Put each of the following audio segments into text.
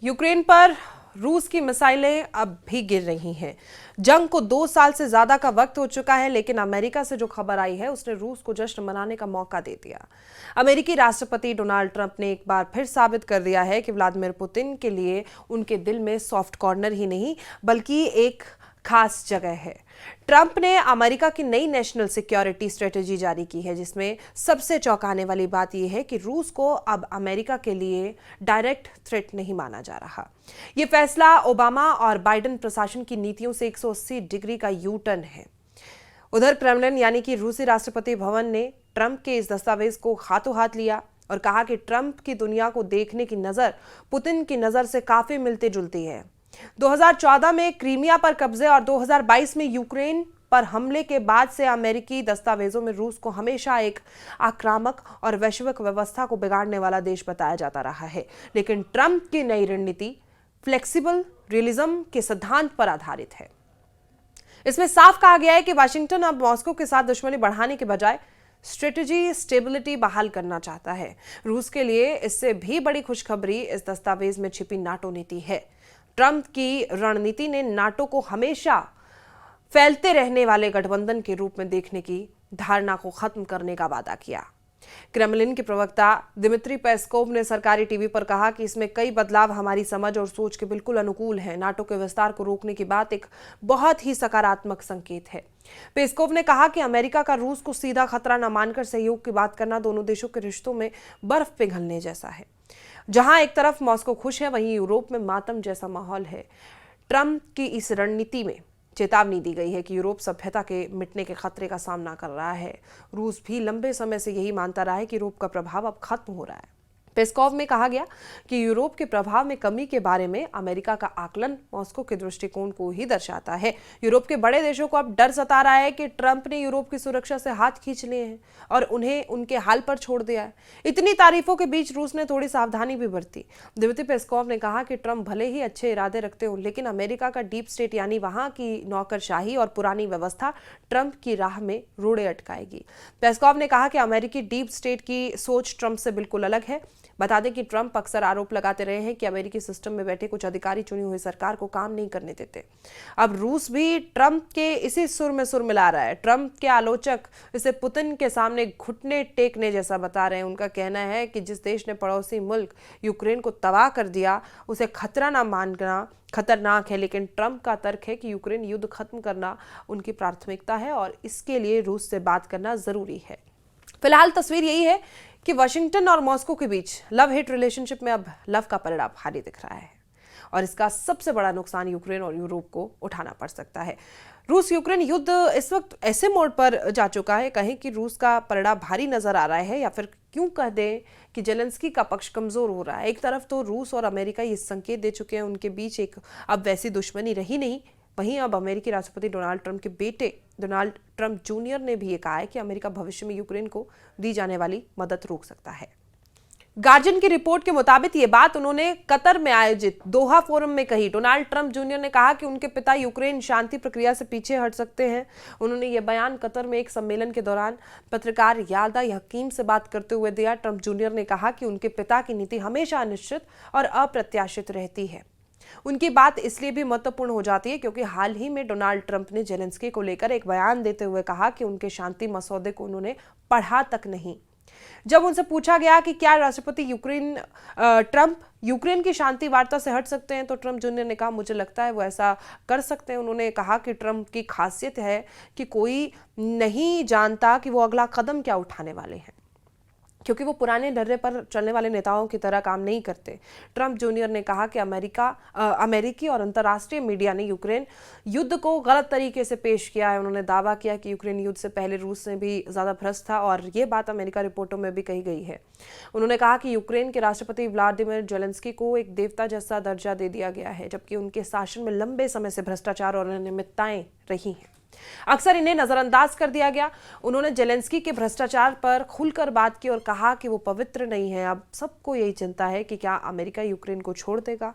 Ukraine पर रूस की मिसाइलें अब भी गिर रही हैं। जंग को 2 साल से ज्यादा का वक्त हो चुका है, लेकिन अमेरिका से जो खबर आई है उसने रूस को जश्न मनाने का मौका दे दिया। अमेरिकी राष्ट्रपति डोनाल्ड ट्रंप ने एक बार फिर साबित कर दिया है कि व्लादिमीर पुतिन के लिए उनके दिल में सॉफ्ट कॉर्नर ही नहीं बल्कि एक खास जगह है। ट्रंप ने अमेरिका की नई नेशनल सिक्योरिटी स्ट्रेटेजी जारी की है, जिसमें सबसे चौंकाने वाली बात यह है कि रूस को अब अमेरिका के लिए डायरेक्ट थ्रेट नहीं माना जा रहा। यह फैसला ओबामा और बाइडेन प्रशासन की नीतियों से 180 डिग्री का यू टर्न है। उधर क्रेमलिन यानी कि रूसी राष्ट्रपति भवन ने ट्रंप के इस दस्तावेज को हाथों हाथ लिया और कहा कि ट्रंप की दुनिया को देखने की नजर पुतिन की नजर से काफी मिलती जुलती है। 2014 में क्रीमिया पर कब्जे और 2022 में यूक्रेन पर हमले के बाद से अमेरिकी दस्तावेजों में रूस को हमेशा एक आक्रामक और वैश्विक व्यवस्था को बिगाड़ने वाला देश बताया जाता रहा है। लेकिन ट्रंप की नई रणनीति फ्लेक्सिबल रियलिज्म के सिद्धांत पर आधारित है। इसमें साफ कहा गया है कि वाशिंगटन अब मॉस्को के साथ दुश्मनी बढ़ाने के बजाय स्ट्रेटेजी स्टेबिलिटी बहाल करना चाहता है। रूस के लिए इससे भी बड़ी खुशखबरी इस दस्तावेज में छिपी नाटो नीति है। ट्रंप की रणनीति ने नाटो को हमेशा फैलते रहने वाले गठबंधन के रूप में देखने की धारणा को खत्म करने का वादा किया। क्रेमलिन के प्रवक्ता दिमित्री पेस्कोव ने सरकारी टीवी पर कहा कि इसमें कई बदलाव हमारी समझ और सोच के बिल्कुल अनुकूल हैं। नाटो के विस्तार को रोकने की बात एक बहुत ही सकारात्मक संकेत है। पेस्कोव ने कहा कि अमेरिका का रूस को सीधा खतरा न मानकर सहयोग की बात करना दोनों देशों के रिश्तों में बर्फ पिघलने जैसा है। जहां एक तरफ मॉस्को खुश है, वहीं यूरोप में मातम जैसा माहौल है। ट्रंप की इस रणनीति में चेतावनी दी गई है कि यूरोप सभ्यता के मिटने के खतरे का सामना कर रहा है। रूस भी लंबे समय से यही मानता रहा है कि यूरोप का प्रभाव अब खत्म हो रहा है। पेस्कोव में कहा गया कि यूरोप के प्रभाव में कमी के बारे में अमेरिका का आकलन मॉस्को के दृष्टिकोण को ही दर्शाता है। यूरोप के बड़े देशों को अब डर सता रहा है कि ट्रंप ने यूरोप की सुरक्षा से हाथ खींच लिए हैं और उन्हें उनके हाल पर छोड़ दिया है। इतनी तारीफों के बीच रूस ने थोड़ी सावधानी भी बरती। दिमित्री पेस्कोव ने कहा कि ट्रंप भले ही अच्छे इरादे रखते हो, लेकिन अमेरिका का डीप स्टेट यानी वहां की नौकरशाही और पुरानी व्यवस्था ट्रंप की राह में रोड़े अटकाएगी। पेस्कोव ने कहा कि अमेरिकी डीप स्टेट की सोच ट्रंप से बिल्कुल अलग है। बता दें कि ट्रंप अक्सर आरोप लगाते रहे हैं कि अमेरिकी सिस्टम में बैठे कुछ अधिकारी चुनी हुई सरकार को काम नहीं करने देते। अब रूस भी ट्रंप के इसी सुर में सुर मिला रहा है। ट्रंप के आलोचक इसे पुतिन के सामने घुटने टेकने जैसा बता रहे हैं। उनका कहना है कि जिस देश ने पड़ोसी मुल्क यूक्रेन को तबाह कर दिया उसे खतरा ना मानना खतरनाक है, लेकिन ट्रंप का तर्क है कि यूक्रेन युद्ध खत्म करना उनकी प्राथमिकता है और इसके लिए रूस से बात करना जरूरी है। फिलहाल तस्वीर यही है कि वाशिंगटन और मॉस्को के बीच लव हेट रिलेशनशिप में अब लव का पलड़ा भारी दिख रहा है और इसका सबसे बड़ा नुकसान यूक्रेन और यूरोप को उठाना पड़ सकता है। रूस यूक्रेन युद्ध इस वक्त ऐसे मोड़ पर जा चुका है, कहें कि रूस का पलड़ा भारी नजर आ रहा है या फिर क्यों कह दें कि जेलेंस्की का पक्ष कमजोर हो रहा है। एक तरफ तो रूस और अमेरिका ये संकेत दे चुके हैं उनके बीच एक अब वैसी दुश्मनी रही नहीं, वहीं अब अमेरिकी राष्ट्रपति डोनाल्ड ट्रंप के बेटे डोनाल्ड ट्रंप जूनियर ने भी ये कहा है कि अमेरिका भविष्य में यूक्रेन को दी जाने वाली मदद रोक सकता है। गार्जियन की रिपोर्ट के मुताबिक ये बात उन्होंने कतर में आयोजित दोहा फोरम में कही। डोनाल्ड ट्रंप जूनियर ने कहा कि उनके पिता यूक्रेन शांति प्रक्रिया से पीछे हट सकते हैं। उन्होंने ये बयान कतर में एक सम्मेलन के दौरान पत्रकार याल्दा हकीम से बात करते हुए दिया। ट्रंप जूनियर ने कहा कि उनके पिता की नीति हमेशा अनिश्चित और अप्रत्याशित रहती है। उनकी बात इसलिए भी महत्वपूर्ण हो जाती है क्योंकि हाल ही में डोनाल्ड ट्रंप ने जेलेंस्की को लेकर एक बयान देते हुए कहा कि उनके शांति मसौदे को उन्होंने पढ़ा तक नहीं। जब उनसे पूछा गया कि क्या राष्ट्रपति ट्रंप यूक्रेन की शांति वार्ता से हट सकते हैं, तो ट्रंप जूनियर ने कहा मुझे लगता है वो ऐसा कर सकते हैं। उन्होंने कहा कि ट्रंप की खासियत है कि कोई नहीं जानता कि वो अगला कदम क्या उठाने वाले हैं, क्योंकि वो पुराने ढर्रे पर चलने वाले नेताओं की तरह काम नहीं करते। ट्रंप जूनियर ने कहा कि अमेरिकी और अंतर्राष्ट्रीय मीडिया ने यूक्रेन युद्ध को गलत तरीके से पेश किया है। उन्होंने दावा किया कि यूक्रेन युद्ध से पहले रूस से भी ज्यादा भ्रष्ट था और ये बात अमेरिका रिपोर्टों में भी कही गई है। उन्होंने कहा कि यूक्रेन के राष्ट्रपति व्लादिमीर जेलेंस्की को एक देवता जैसा दर्जा दे दिया गया है, जबकि उनके शासन में लंबे समय से भ्रष्टाचार और अनियमितताएं रही हैं। अक्सर इन्हें नजरअंदाज कर दिया गया। उन्होंने जेलेंस्की के भ्रष्टाचार पर खुलकर बात की और कहा कि वो पवित्र नहीं है। अब सबको यही चिंता है कि क्या अमेरिका यूक्रेन को छोड़ देगा,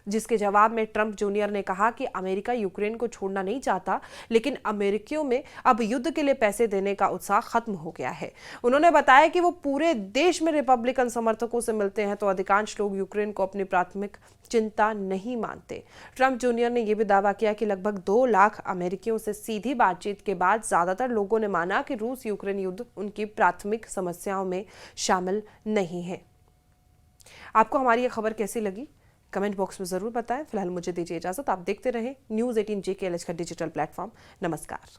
जिसके जवाब में ट्रंप जूनियर ने कहा कि अमेरिका यूक्रेन को छोड़ना नहीं चाहता, लेकिन अमेरिकियों में अब युद्ध के लिए पैसे देने का उत्साह खत्म हो गया है। उन्होंने बताया कि वो पूरे देश में रिपब्लिकन समर्थकों से मिलते हैं तो अधिकांश लोग यूक्रेन को अपनी प्राथमिक चिंता नहीं मानते। ट्रंप जूनियर ने यह भी दावा किया कि लगभग 2 लाख अमेरिकियों से सीधी बातचीत के बाद ज्यादातर लोगों ने माना कि रूस यूक्रेन युद्ध उनकी प्राथमिक समस्याओं में शामिल नहीं है। आपको हमारी यह खबर कैसी लगी, कमेंट बॉक्स में जरूर बताएं। फिलहाल मुझे दीजिए इजाजत। आप देखते रहें News 18 JKLH का डिजिटल प्लेटफॉर्म। नमस्कार।